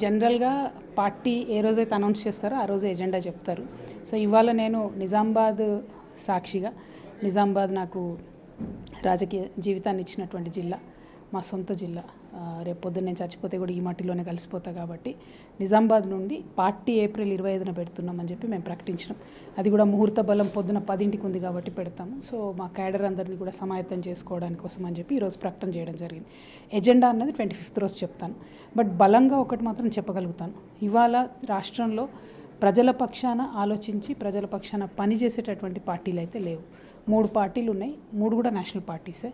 జనరల్గా పార్టీ ఏ రోజైతే అనౌన్స్ చేస్తారో ఆ రోజు ఎజెండా చెప్తారు. సో ఇవాళ నేను నిజామాబాద్ సాక్షిగా, నిజామాబాద్ నాకు రాజకీయ జీవితాన్ని ఇచ్చినటువంటి జిల్లా, మా సొంత జిల్లా. రేపు పొద్దున్న నేను చచ్చిపోతే కూడా ఈ మట్టిలోనే కలిసిపోతా కాబట్టి నిజామాబాద్ నుండి పార్టీ ఏప్రిల్ 25న పెడుతున్నామని చెప్పి మేము ప్రకటించినాం. అది కూడా ముహూర్త బలం పొద్దున 10ంటికి ఉంది కాబట్టి పెడతాము. సో మా క్యాడర్ అందరినీ కూడా సమాయత్తం చేసుకోవడానికి కోసం అని చెప్పి ఈరోజు ప్రకటన చేయడం జరిగింది. ఎజెండా అన్నది 25th రోజు చెప్తాను. బట్ బలంగా ఒకటి మాత్రం చెప్పగలుగుతాను, ఇవాళ రాష్ట్రంలో ప్రజల పక్షాన ఆలోచించి ప్రజల పక్షాన పనిచేసేటటువంటి పార్టీలు అయితే లేవు. 3 పార్టీలు ఉన్నాయి, 3 కూడా నేషనల్ పార్టీసే.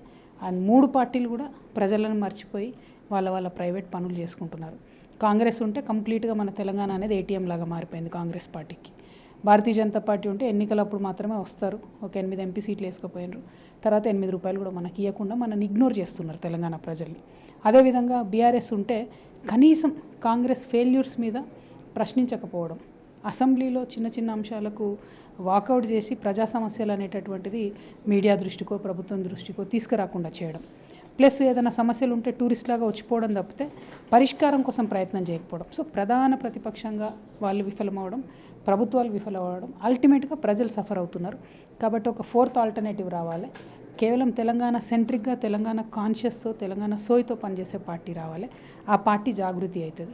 అండ్ 3 పార్టీలు కూడా ప్రజలను మర్చిపోయి వాళ్ళ ప్రైవేట్ పనులు చేసుకుంటున్నారు. కాంగ్రెస్ ఉంటే కంప్లీట్గా మన తెలంగాణ అనేది ఏటీఎం లాగా మారిపోయింది కాంగ్రెస్ పార్టీకి. భారతీయ జనతా పార్టీ ఉంటే ఎన్నికలప్పుడు మాత్రమే వస్తారు, ఒక 8 ఎంపీ సీట్లు వేసుకుపోయినారు, తర్వాత 8 రూపాయలు కూడా మనకి ఇవ్వకుండా మనని ఇగ్నోర్ చేస్తున్నారు తెలంగాణ ప్రజల్ని. అదేవిధంగా బీఆర్ఎస్ ఉంటే కనీసం కాంగ్రెస్ ఫెయిల్యూర్స్ మీద ప్రశ్నించకపోవడం, అసెంబ్లీలో చిన్న చిన్న అంశాలకు వాకౌట్ చేసి ప్రజా సమస్యలు అనేటటువంటిది మీడియా దృష్టికో ప్రభుత్వం దృష్టికో తీసుకురాకుండా చేయడం, ప్లస్ ఏదైనా సమస్యలు ఉంటే టూరిస్ట్ లాగా వచ్చిపోవడం తప్పితే పరిష్కారం కోసం ప్రయత్నం చేయకపోవడం. సో ప్రధాన ప్రతిపక్షంగా వాళ్ళు విఫలమవడం, ప్రభుత్వాలు విఫలమవడం, అల్టిమేట్గా ప్రజలు సఫర్ అవుతున్నారు. కాబట్టి ఒక 4th ఆల్టర్నేటివ్ రావాలి. కేవలం తెలంగాణ సెంట్రిక్గా, తెలంగాణ కాన్షియస్తో, తెలంగాణ సోయితో పనిచేసే పార్టీ రావాలి. ఆ పార్టీ జాగృతి అవుతుంది.